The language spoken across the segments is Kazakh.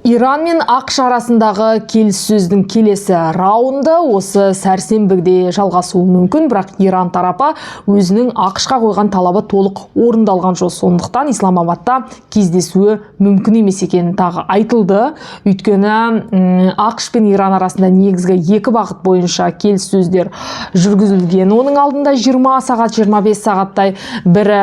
Иран мен ақш арасындағы келіссөздің келесі раунды осы сәрсенбіде жалғасуы мүмкін, бірақ Иран тарапы өзінің ақшқа қойған талабы толық орындалған жоқ, сондықтан Исламабадта кездесуі мүмкін емес екені тағы айтылды. Өйткені ақш пен Иран арасында негізгі екі бағыт бойынша келіссөздер жүргізілген. Оның алдында 20 сағат, 25 сағаттай бірі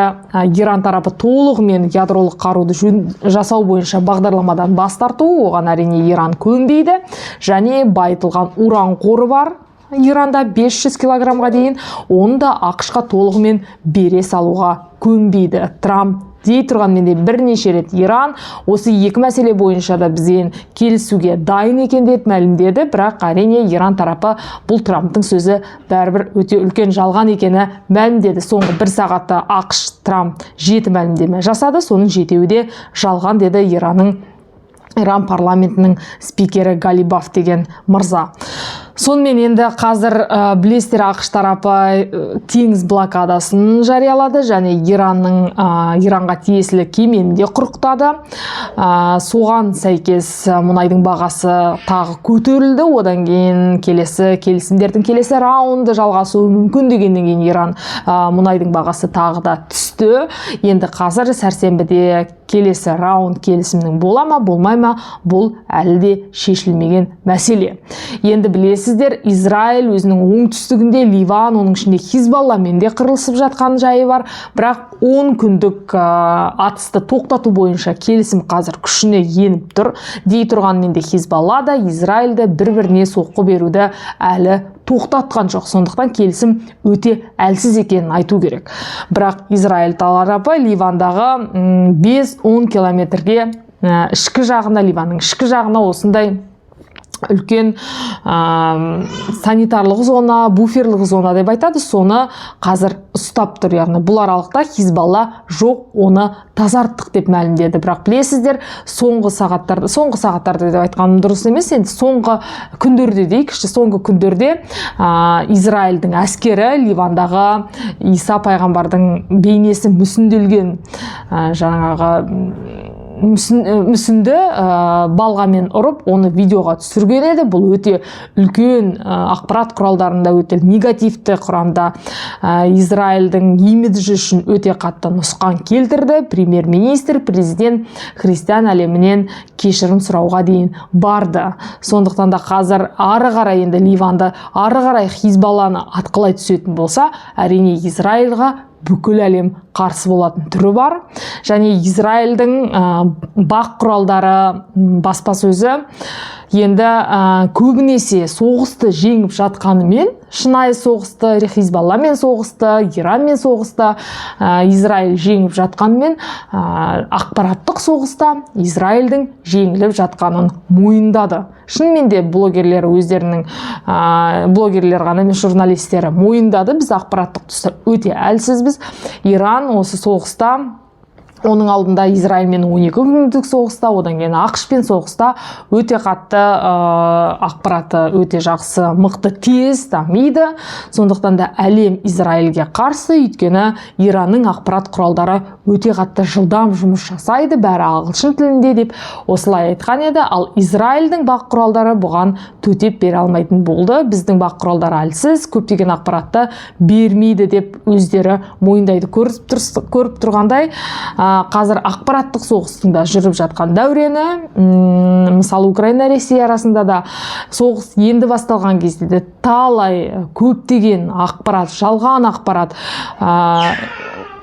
Иран тарапы толығымен ядролық қаруды жасау бойынша бағдарламадан бас тарту, оған әрине Иран көнбейді, және байытылған уран қоры бар Иранда 500 килограммға дейін, оны да ақшқа толығымен бере салуға көнбейді. Трамп дей тұрғанмен де бірнеше рет Иран осы екі мәселе бойынша да бізбен келісуге дайын екен деп мәлімдеді, бірақ әрине Иран тарапы бұл Трамптың сөзі бәрібір өте үлкен жалған екені мәлімдеді. Соңғы бір сағатта ақш Трамп 7 мәлімдеме жасады, соның 7-еуі де жалған деді Иран парламентінің спикері Галибаф деген мырза. Сонымен енді қазір білесіздер, ақш тарапы теңіз блокадасын жариялады және Иранға тиесілі кемені де құрықтады. Соған сәйкес мұнайдың бағасы тағы көтерілді. Одан кейін келісімдердің келесі раунды жалғасуы мүмкін дегеннен кейін Иран мұнайдың бағасы тағы да түсті. Енді қазір сәрсенбіде келесі раунд келісімнің бола ма, болмай ма, бұл әлі де шешілмеген мәселе. Енді білесіздер, Израиль өзінің оңтүстігінде Ливан, оның ішінде Хизбалламен де қырылысып жатқан жайы бар. Бірақ 10 күндік атысты тоқтату бойынша келісім қазір күшіне еніп тұр. Дей тұрғанмен де Хизбалла да Израильді бір-біріне соққы беруді әлі тоқтатқан жоқ. Сондықтан келісім өте әлсіз екенін айту керек. Бірақ Израиль тарапы Ливандағы 5-10 километрге ішкі жағына, Ливанның ішкі жағына осындай үлкен санитарлық зона, буферлік зона деп айтады, соны қазір ұстап тұр. Яғни бұл аралықта Хизбалла жоқ, оны тазарттық деп мәлімдеді. Бірақ білесіздер, соңғы сағаттарда деп айтқаным дұрыс емес, енді соңғы күндерде дейік, соңғы күндерде Израильдің әскері Ливандағы Иса пайғамбардың бейнесі мүсінделген мүсінді балғамен ұрып, оны видеоға түсірген еді. Бұл өте үлкен ақпарат құралдарында өте негативті құрамда Израильдің имиджі үшін өте қатты нұсқан келтірді. Премьер-министр, президент христиан әлемінен кешірім сұрауға дейін барды. Сондықтан да қазір ары қарай, енді Ливанды ары қарай Хизбалланы атқылай түсетін болса, әрине Израильға бүкіл әлем қарсы болатын түрі бар. Және Израильдің бақ құралдары баспасөзі енді көбінесе соғысты жеңіп жатқанымен, шынайы соғысты, Хизбалламен соғысты, Иранмен соғысты, Израиль жеңіп жатқанымен, ақпараттық соғыста Израильдің жеңіліп жатқанын мойындады. Шынымен де блогерлер өздерінің, блогерлер ғана емес, журналистері мойындады. Біз ақпараттық тұста өте әлсізбіз. Иран осы соғыста, оның алдында Израильмен 12 күндік соғыста, одан кейін ақшпен соғыста өте қатты ақпараты өте жақсы, мықты, тез дамиды. Сондықтан да әлем Израильге қарсы, өйткені Иранның ақпарат құралдары өте қатты жылдам жұмыс жасайды, бәрі ағылшын тілінде деп осылай айтқан еді. Ал Израильдің бақ құралдары бұған төтеп бере алмайтын болды. Біздің бақ құралдары әлсіз, көптеген ақпаратты бермейді деп өздері мойындайды. Көріп тұрғандай, қазір ақпараттық соғыстың да жүріп жатқан дәурені, мысалы Украина Ресей арасында да соғыс енді басталған кезде де талай көптеген ақпарат, жалған ақпарат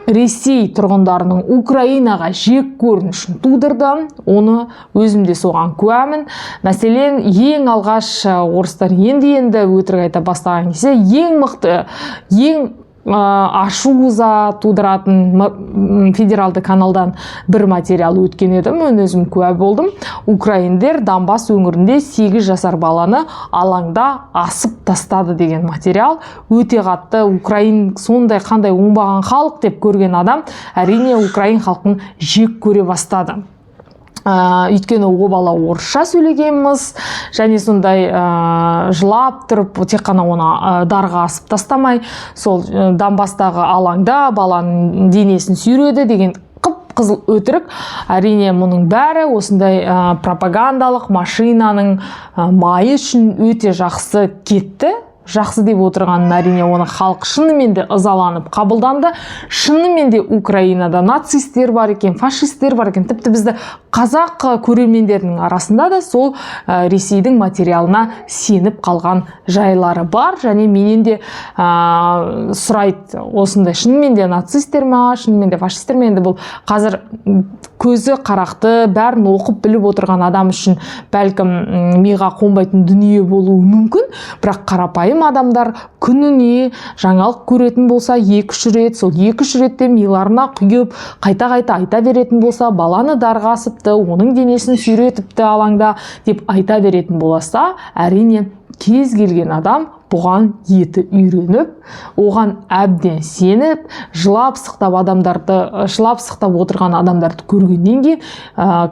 Ресей тұрғындарының Украинаға жек көрінішін тудырды. Оны өзімде соған куәмін. Мәселен, ең алғаш орыстар енді өтірік айта бастаған кезде ең мықты, ең ашуыза тудыратын федералды каналдан бір материал өткен еді. Мен өзім куә болдым. Украиндер Донбасс өңірінде 8 жасар баланы алаңда асып тастады деген материал. Өте қатты Украин сондай қандай оңбаған халық деп көрген адам әрине Украин халқын жек көре бастады. Өйткені о бала орысша сөйлегенміз, және сондай жылап тұрып, тек қана оны дарға асып тастамай, сол Донбасстағы алаңда баланың денесін сүйреді деген қып-қызыл өтірік. Әрине мұның бәрі осындай пропагандалық машинаның майы үшін өте жақсы кетті. Жақсы деп отырғанын әрине оны халық шынымен де ызаланып қабылданды. Шынымен де Украинада нацистер бар екен, фашистер бар екен. Тіпті бізді қазақ көрермендерінің арасында да сол Ресейдің материалына сеніп қалған жайлары бар. Және менен де сұрайды, осындай шынымен де нацистер ма, шынымен де фашистер ме? Енді бұл қазір көзі қарақты, бәрін оқып біліп отырған адам үшін бәлкім миға қонбайтын дүние болуы мүмкін, бірақ қарапайым адамдар күніне жаңалық көретін болса 2-3 рет, сол 2-3 ретте миларына құйып, қайта-қайта айта беретін болса, баланы дарға асыпты, оның денесін сүйретіпті алаңда деп айта беретін болса, әрине кез келген адам бұған еті үйреніп, оған әбден сеніп, жылап сықтап отырған адамдарды көргеннен кейін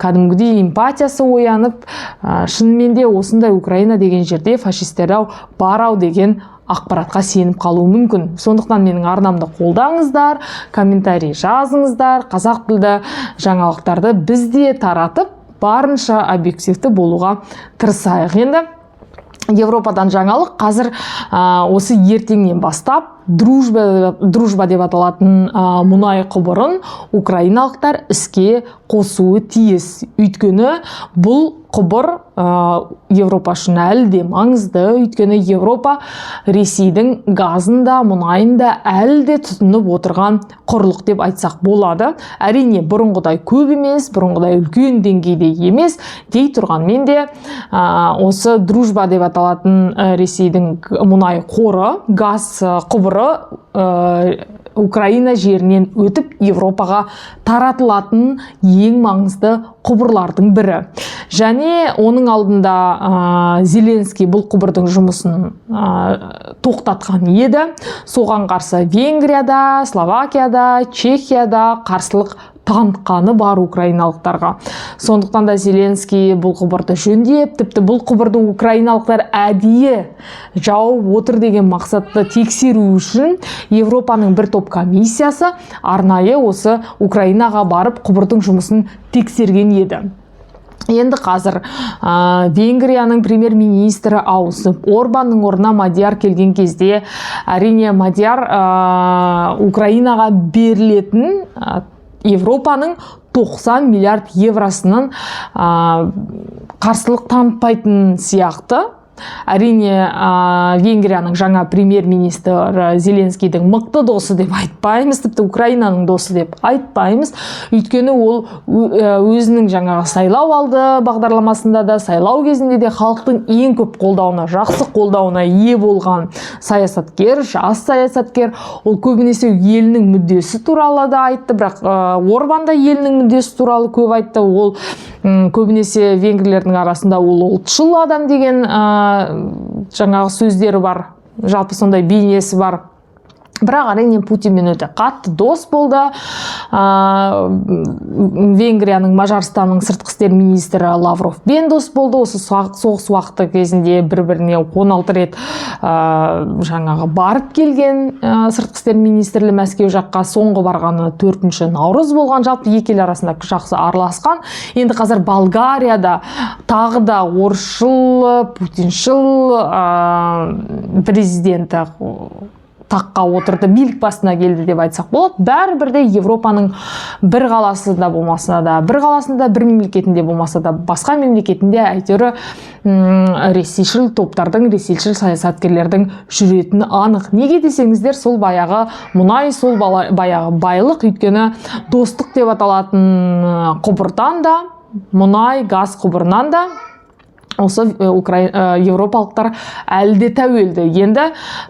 кәдімгідей эмпатиясы оянып, шынымен де осындай Украина деген жерде фашистер бар деген ақпаратқа сеніп қалуы мүмкін. Сондықтан менің арнамды қолдаңыздар, комментарий жазыңыздар, қазақ тілді жаңалықтарды бізде таратып, барынша объективті болуға тырысайық. Енді Европадан жаңалық қазір осы ертеңнен бастап дружба деп аталатын мұнай құбырын украиналықтар іске қосуы тиіс. Өйткені бұл құбыр Европа үшін әлі де маңызды. Өйткені Европа Ресейдің газында, мұнайында әлі де тұтынып отырған құрлық деп айтсақ болады. Әрине бұрынғыдай көп емес, бұрынғыдай үлкен деңгейде емес. Дей тұрғанмен де осы дружба деп аталатын Ресейдің мұнай қоры, газ құбыры Украина жерінен өтіп Европаға таратылатын ең маңызды құбырлардың бірі. Және оның алдында Зеленский бұл құбырдың жұмысын тоқтатқан еді. Соған қарсы Венгрияда, Словакияда, Чехияда қарсылық танытқаны бар украиналықтарға. Сондықтан да Зеленский бұл құбырды жөндеп, тіпті бұл құбырды украиналықтар әдейі жауып отыр деген мақсатты тексеру үшін Европаның бір топ комиссиясы арнайы осы Украинаға барып құбырдың жұмысын тексерген еді. Енді қазір Венгрияның премьер-министрі ауысып, Орбанның орнына Мадияр келген кезде, әрине Мадияр Украинаға берілетін Европаның 90 миллиард евросының қарсылық танытпайтын сияқты. Әрине Венгрияның жаңа премьер-министрі Зеленскийдің мықты досы деп айтпаймыз, тіпті Украинаның досы деп айтпаймыз. Өйткені ол өзінің жаңағы сайлау алды бағдарламасында да, сайлау кезінде де халықтың ең көп қолдауына, жақсы қолдауына ие болған саясаткер, жас саясаткер. Ол көбінесе елінің мүддесі туралы да айтты, бірақ Орбан да елінің мүддесі туралы көп айтты. Ол көбінесе венгрлердің арасында ол ұлтшыл адам деген жаңағы сөздері бар, жалпы сондай бейнесі бар. Бірақ әрине Путинмен өте қатты дос болды. Венгрияның Мажарстанның сыртқы істер министрі Лавровпен дос болды. Осы соғыс уақыты кезінде бір-біріне 16 рет жаңағы барып келген сыртқы істер министрлі Мәскеу жаққа. Соңғы барғаны 4 наурыз болған. Жалпы екі ел арасында жақсы араласқан. Енді қазір Болгарияда тағы да орысшыл, путиншыл президенті таққа отырды, билік басына келді деп айтсақ болады. Бәрібірде Европаның бір қаласында болмаса да, бір қаласында, бір мемлекетінде болмаса да, басқа мемлекетінде әйтеуір ресейшіл топтардың, ресейшіл саясаткерлердің жүретіні анық. Неге десеңіздер, сол баяғы мұнай, сол баяғы байлық, өйткені достық деп аталатын құбырдан да, мұнай, газ құбырынан да осы европалықтар әлде тәуелді. Енді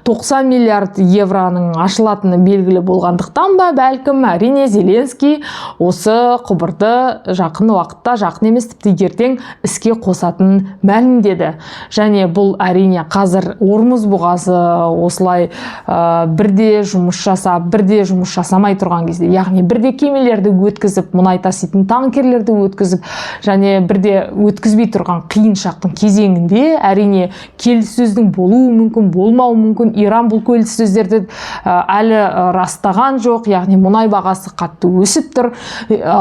90 миллиард евроның ашылатыны белгілі болғандықтан ба, бәлкім әрине Зеленский осы құбырды жақын уақытта, жақын емес тіпті ертең іске қосатынын мәлімдеді. Және бұл әрине қазір Ормұз бұғазы осылай бірде жұмыс жасап, бірде жұмыс жасамай тұрған кезде, яғни бірде кемелерді өткізіп, мұнай таситын танкерлерді өткізіп, және бірде өткізбей тұрған қиын шақ болашақтың кезеңінде, әрине келіссөздің болуы мүмкін, болмауы мүмкін. Иран бұл келіссөздерді әлі растаған жоқ, яғни мұнай бағасы қатты өсіп тұр.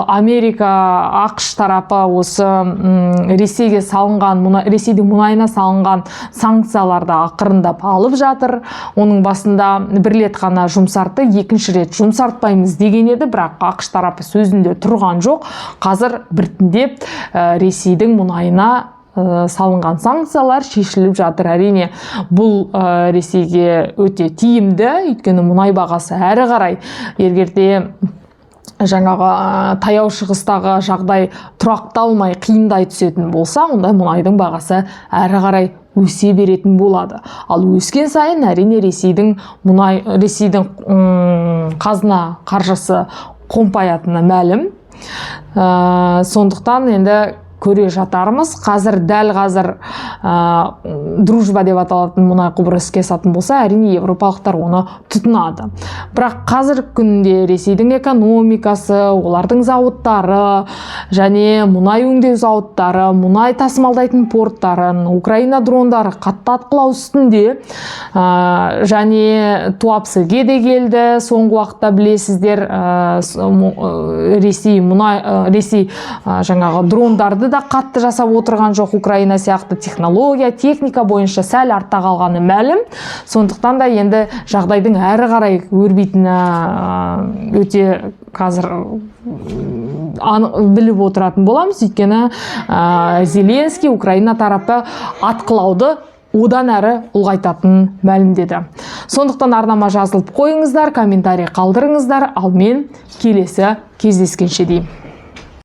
Америка, ақш тарапы осы Ресейге салынған, Ресейдің мұнайына салынған санкцияларды ақырындап алып жатыр. Оның басында бір рет қана жұмсартты, екінші рет жұмсартпаймыз деген еді, бірақ ақш тарапы сөзінде тұрған жоқ. Қазір біртіндеп Ресейдің мұнайына салынған санкциялар шешіліп жатыр. Әрине бұл Ресейге өте тиімді, өйткені мұнай бағасы әрі қарай егерде жаңағы таяу шығыстағы жағдай тұрақталмай қиындай түсетін болса, онда мұнайдың бағасы әрі қарай өсе беретін болады. Ал өскен сайын әрине Ресейдің қазына қаржысы қомпаятыны мәлім. Сондықтан енді көре жатармыз. Дәл қазір дружба деп аталатын мұнай құбыры іске асатын болса, әрине европалықтар оны тұтынады. Бірақ қазіргі күнде Ресейдің экономикасы, олардың зауыттары және мұнай өңдеу зауыттары, мұнай тасымалдайтын порттарын, Украина дрондары қатты атқылау үстінде, және Туапсеге де келді. Соңғы уақытта білесіздер, Ресей жаңағы дрондарды да қатты жасап отырған жоқ. Украина сияқты технология, техника бойынша сәл артта қалғаны мәлім. Сондықтан да енді жағдайдың әрі қарай өрбитіні өте қазір біліп отыратын боламыз. Өйткені Зеленский Украина тарапы атқылауды одан әрі ұлғайтатынын мәлімдеді. Сондықтан арнама жазылып қойыңыздар, комментарий қалдырыңыздар. Ал мен келесі кездескенше деймін.